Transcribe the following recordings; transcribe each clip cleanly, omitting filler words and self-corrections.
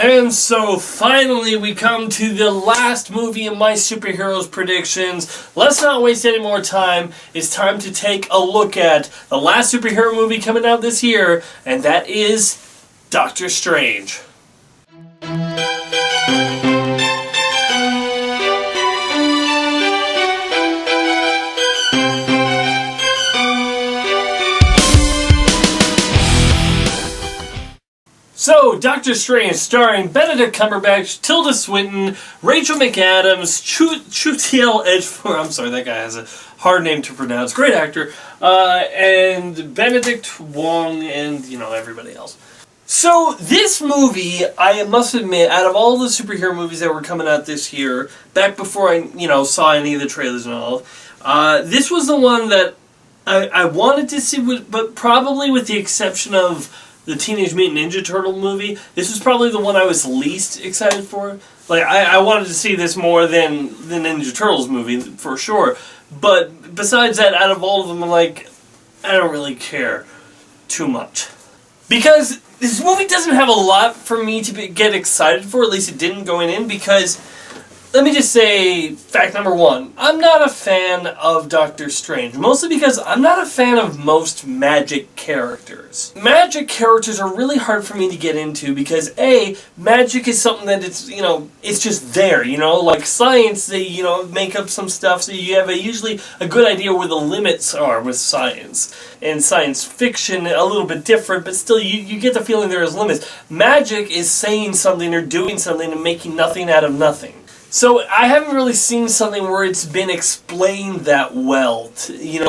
And so finally we come to the last movie in my superheroes predictions. Let's not waste any more time. It's time to take a look at the last superhero movie coming out this year, and that is Doctor Strange. So, Doctor Strange, starring Benedict Cumberbatch, Tilda Swinton, Rachel McAdams, Chiwetel Ejiofor, I'm sorry, that guy has a hard name to pronounce, great actor, and Benedict Wong, and, everybody else. So, this movie, I must admit, out of all the superhero movies that were coming out this year, back before I, saw any of the trailers and all, this was the one that I wanted to see, but probably with the exception of the Teenage Mutant Ninja Turtle movie, this was probably the one I was least excited for. Like, I wanted to see this more than the Ninja Turtles movie, for sure. But besides that, out of all of them, I'm like, I don't really care too much. Because this movie doesn't have a lot for me to get excited for, at least it didn't going in, because let me just say, fact number one, I'm not a fan of Doctor Strange, mostly because I'm not a fan of most magic characters. Magic characters are really hard for me to get into because, A, magic is something that it's just there, like science, they, make up some stuff, so you have usually a good idea where the limits are with science. And science fiction, a little bit different, but still, you get the feeling there is limits. Magic is saying something or doing something and making nothing out of nothing. So I haven't really seen something where it's been explained that well,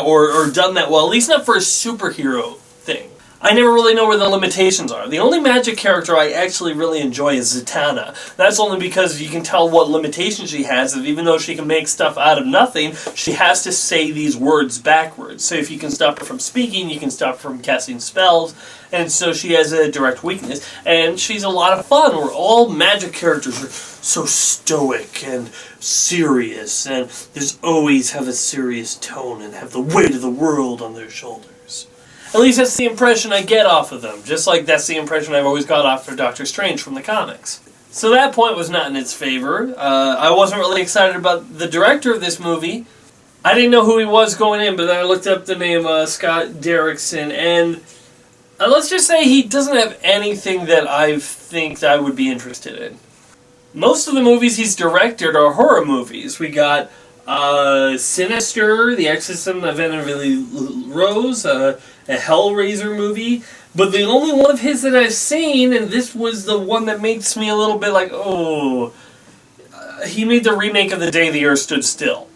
or done that well, at least not for a superhero thing. I never really know where the limitations are. The only magic character I actually really enjoy is Zatanna. That's only because you can tell what limitations she has, that even though she can make stuff out of nothing, she has to say these words backwards. So if you can stop her from speaking, you can stop her from casting spells, and so she has a direct weakness. And she's a lot of fun, where all magic characters are so stoic and serious, and just always have a serious tone and have the weight of the world on their shoulders. At least that's the impression I get off of them, just like that's the impression I've always got off of Doctor Strange from the comics. So that point was not in its favor. I wasn't really excited about the director of this movie. I didn't know who he was going in, but then I looked up the name Scott Derrickson, and let's just say he doesn't have anything that I think that I would be interested in. Most of the movies he's directed are horror movies. We got Sinister, The Exorcism of Emily Rose, a Hellraiser movie. But the only one of his that I've seen, and this was the one that makes me a little bit like, he made the remake of The Day the Earth Stood Still.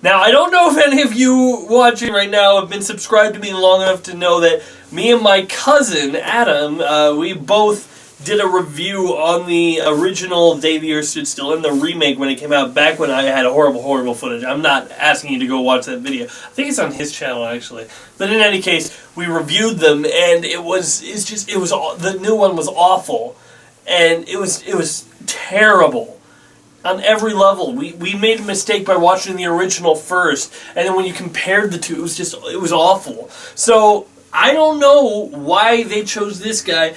Now, I don't know if any of you watching right now have been subscribed to me long enough to know that me and my cousin, Adam, we both did a review on the original Day the Earth Stood Still and the remake when it came out back when I had horrible footage. I'm not asking you to go watch that video. I think it's on his channel, actually. But in any case, we reviewed them, and the new one was awful. And it was terrible. On every level. We made a mistake by watching the original first, and then when you compared the two, it was awful. So, I don't know why they chose this guy.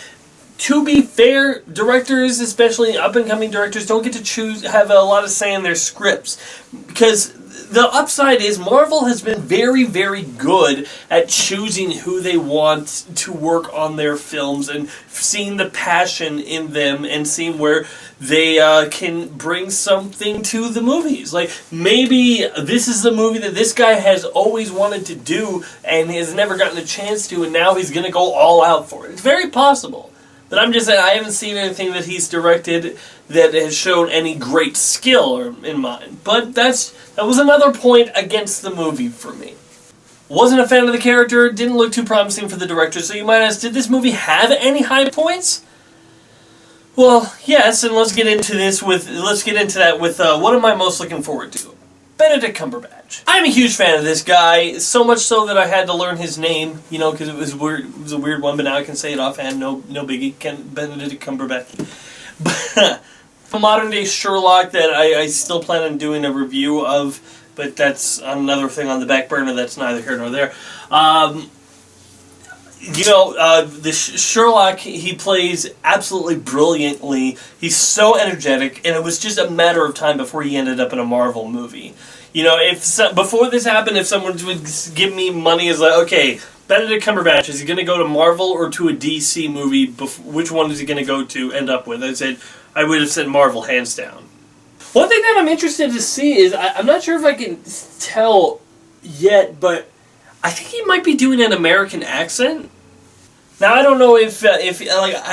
To be fair, directors, especially up-and-coming directors, don't get to have a lot of say in their scripts. Because the upside is Marvel has been very, very good at choosing who they want to work on their films and seeing the passion in them and seeing where they can bring something to the movies. Like, maybe this is the movie that this guy has always wanted to do and has never gotten a chance to, and now he's going to go all out for it. It's very possible. But I'm just saying, I haven't seen anything that he's directed that has shown any great skill in mine. But that was another point against the movie for me. Wasn't a fan of the character, didn't look too promising for the director, so you might ask, did this movie have any high points? Well, yes, and let's get into that with what am I most looking forward to? Benedict Cumberbatch. I'm a huge fan of this guy, so much so that I had to learn his name, because it was weird. It was a weird one, but now I can say it offhand. No biggie. Benedict Cumberbatch. But a modern day Sherlock that I still plan on doing a review of, but that's another thing on the back burner. That's neither here nor there. the Sherlock, he plays absolutely brilliantly. He's so energetic, and it was just a matter of time before he ended up in a Marvel movie. Before this happened, if someone would give me money as like, okay, Benedict Cumberbatch, is he going to go to Marvel or to a DC movie? Which one is he going to go to end up with? I would have said Marvel, hands down. One thing that I'm interested to see is, I'm not sure if I can tell yet, but I think he might be doing an American accent. Now, I don't know if I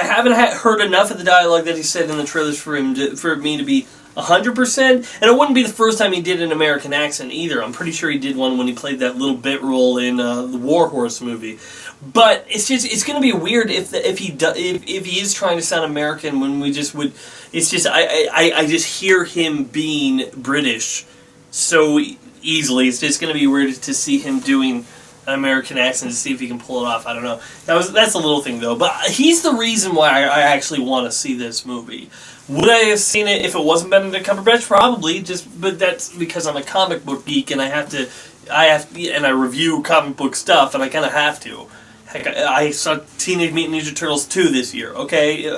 haven't heard enough of the dialogue that he said in the trailers for me to be 100%, and it wouldn't be the first time he did an American accent either. I'm pretty sure he did one when he played that little bit role in the War Horse movie. But it's going to be weird if he is trying to sound American when we just would. It's just I just hear him being British so easily. It's just going to be weird to see him doing an American accent to see if he can pull it off. I don't know. That's a little thing though. But he's the reason why I actually want to see this movie. Would I have seen it if it wasn't Benedict Cumberbatch? Probably. But that's because I'm a comic book geek and I review comic book stuff and I kind of have to. Heck, I saw Teenage Mutant Ninja Turtles 2 this year. Okay.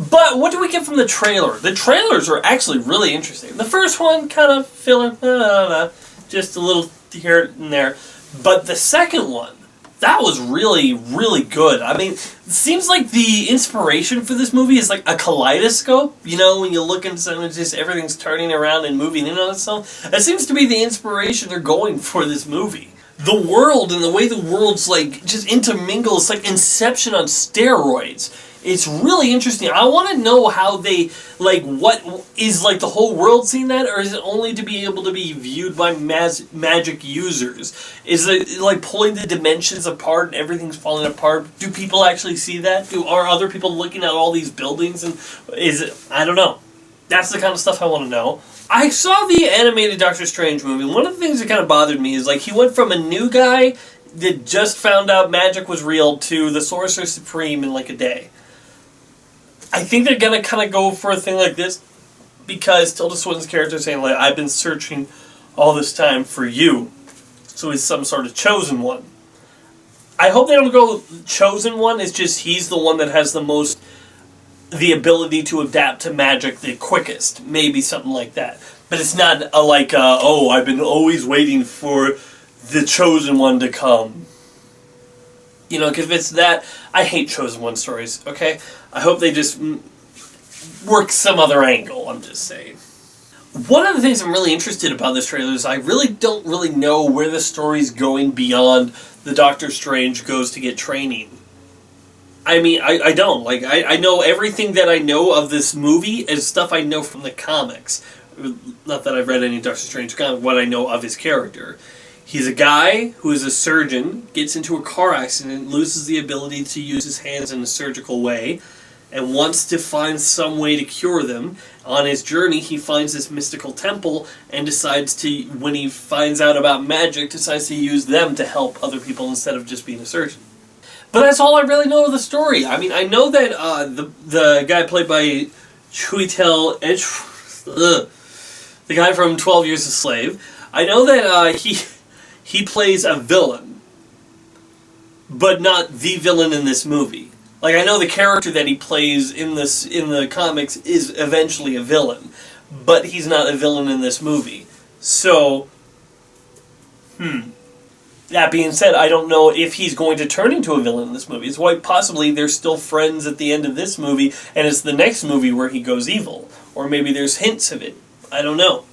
But what do we get from the trailer? The trailers are actually really interesting. The first one kind of filler, just a little here and there. But the second one, that was really, really good. I mean, it seems like the inspiration for this movie is like a kaleidoscope. You know, when you look into something, it's just everything's turning around and moving in on itself. That seems to be the inspiration they're going for this movie. The world and the way the world's like just intermingle, it's like Inception on steroids. It's really interesting. I want to know how they, like, what is, like, the whole world seeing that, or is it only to be able to be viewed by magic users? Is it, like, pulling the dimensions apart and everything's falling apart? Do people actually see that? Are other people looking at all these buildings? And I don't know. That's the kind of stuff I want to know. I saw the animated Doctor Strange movie. One of the things that kind of bothered me is, like, he went from a new guy that just found out magic was real to the Sorcerer Supreme in, like, a day. I think they're going to kind of go for a thing like this because Tilda Swinton's character is saying, like, I've been searching all this time for you. So he's some sort of chosen one. I hope they don't go chosen one. It's just he's the one that has the ability to adapt to magic the quickest. Maybe something like that. But it's not I've been always waiting for the chosen one to come. You know, because if it's that, I hate chosen one stories, okay? I hope they just work some other angle, I'm just saying. One of the things I'm really interested about this trailer is I really don't really know where the story's going beyond the Doctor Strange goes to get training. I mean, I don't. Like, I know everything that I know of this movie is stuff I know from the comics. Not that I've read any Doctor Strange comic, what I know of his character. He's a guy who is a surgeon, gets into a car accident, loses the ability to use his hands in a surgical way, and wants to find some way to cure them. On his journey, he finds this mystical temple and decides to, when he finds out about magic, decides to use them to help other people instead of just being a surgeon. But that's all I really know of the story. I mean, I know that the guy played by Chiwetel Ejiofor, the guy from 12 Years a Slave, I know that he plays a villain, but not the villain in this movie. Like, I know the character that he plays in the comics is eventually a villain, but he's not a villain in this movie. So, that being said, I don't know if he's going to turn into a villain in this movie. It's quite possibly they're still friends at the end of this movie, and it's the next movie where he goes evil. Or maybe there's hints of it. I don't know.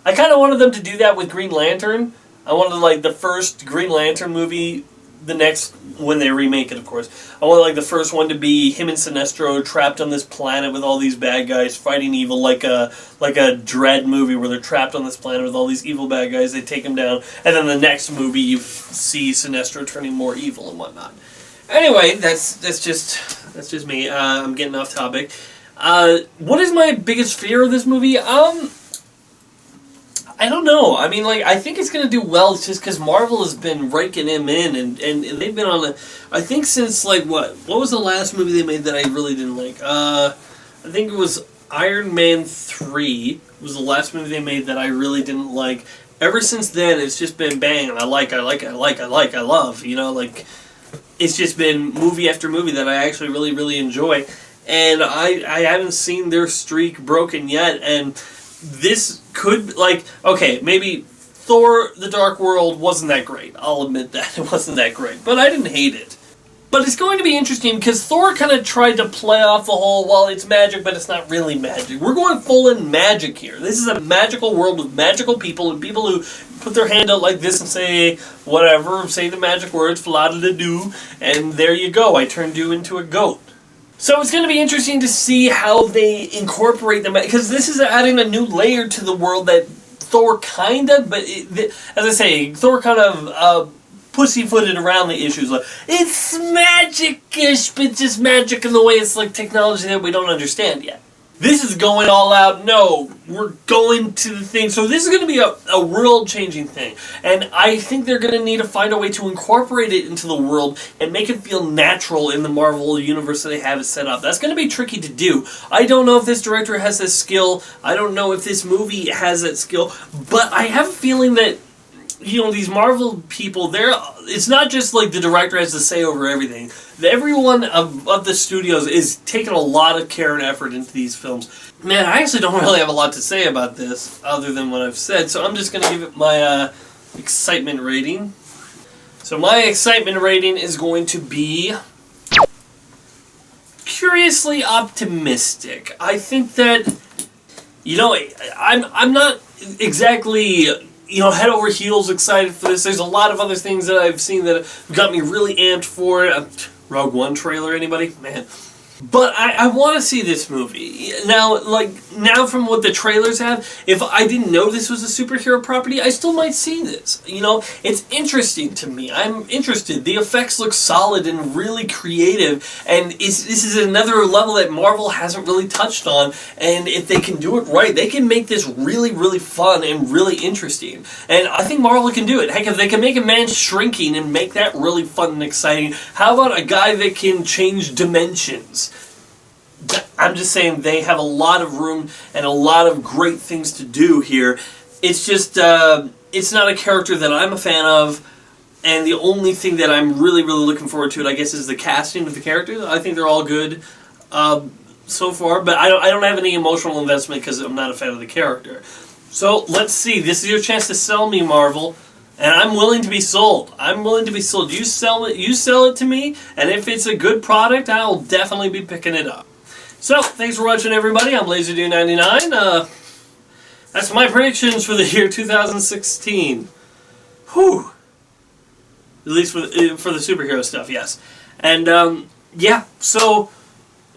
I kind of wanted them to do that with Green Lantern. I wanted, like, the first Green Lantern movie, the next, when they remake it, of course. I wanted, like, the first one to be him and Sinestro trapped on this planet with all these bad guys fighting evil, like a Dread movie where they're trapped on this planet with all these evil bad guys. They take him down, and then the next movie you see Sinestro turning more evil and whatnot. Anyway, that's just me. I'm getting off topic. What is my biggest fear of this movie? I don't know. I mean, like, I think it's going to do well just because Marvel has been raking him in, and they've been on I think since, like, what was the last movie they made that I really didn't like? I think it was Iron Man 3 was the last movie they made that I really didn't like, ever since then, it's just been bang, and I love, you know, like, it's just been movie after movie that I actually really, really enjoy, and I haven't seen their streak broken yet, and this could, like, okay, maybe Thor: The Dark World wasn't that great, I'll admit that, it wasn't that great, but I didn't hate it. But it's going to be interesting because Thor kind of tried to play off the whole, well, it's magic, but it's not really magic. We're going full-in magic here. This is a magical world with magical people and people who put their hand out like this and say whatever, say the magic words, fla-da-da-doo, and there you go. I turned you into a goat. So it's going to be interesting to see how they incorporate them, because this is adding a new layer to the world that Thor kind of, but as I say, Thor kind of pussyfooted around the issues. Like, it's magic-ish, but just magic in the way it's like technology that we don't understand yet. This is going all out, no, we're going to the thing. So this is going to be a world-changing thing. And I think they're going to need to find a way to incorporate it into the world and make it feel natural in the Marvel universe that they have it set up. That's going to be tricky to do. I don't know if this director has this skill. I don't know if this movie has that skill. But I have a feeling that, you know, these Marvel people, it's not just like the director has to say over everything. Everyone of the studios is taking a lot of care and effort into these films. Man, I actually don't really have a lot to say about this other than what I've said, so I'm just going to give it my excitement rating. So my excitement rating is going to be curiously optimistic. I think that, you know, I'm not exactly, you know, head over heels excited for this. There's a lot of other things that I've seen that have got me really amped for it. Rogue One trailer, anybody? Man. But I want to see this movie. Now from what the trailers have, if I didn't know this was a superhero property, I still might see this. You know, it's interesting to me. I'm interested. The effects look solid and really creative, and this is another level that Marvel hasn't really touched on, and if they can do it right, they can make this really, really fun and really interesting. And I think Marvel can do it. Heck, if they can make a man shrinking and make that really fun and exciting, how about a guy that can change dimensions? I'm just saying they have a lot of room and a lot of great things to do here. It's just, it's not a character that I'm a fan of, and the only thing that I'm really, really looking forward to, I guess, is the casting of the characters. I think they're all good so far, but I don't have any emotional investment because I'm not a fan of the character. So, let's see. This is your chance to sell me, Marvel. And I'm willing to be sold. I'm willing to be sold. You sell it to me, and if it's a good product, I'll definitely be picking it up. So, thanks for watching, everybody. I'm LaserDude99. That's my predictions for the year 2016. Whew. At least for the superhero stuff, yes. And, yeah, so,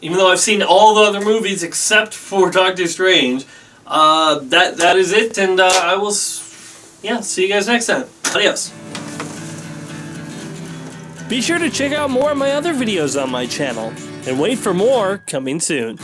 even though I've seen all the other movies except for Doctor Strange, that is it, and I will, see you guys next time. Adios. Be sure to check out more of my other videos on my channel, and wait for more coming soon.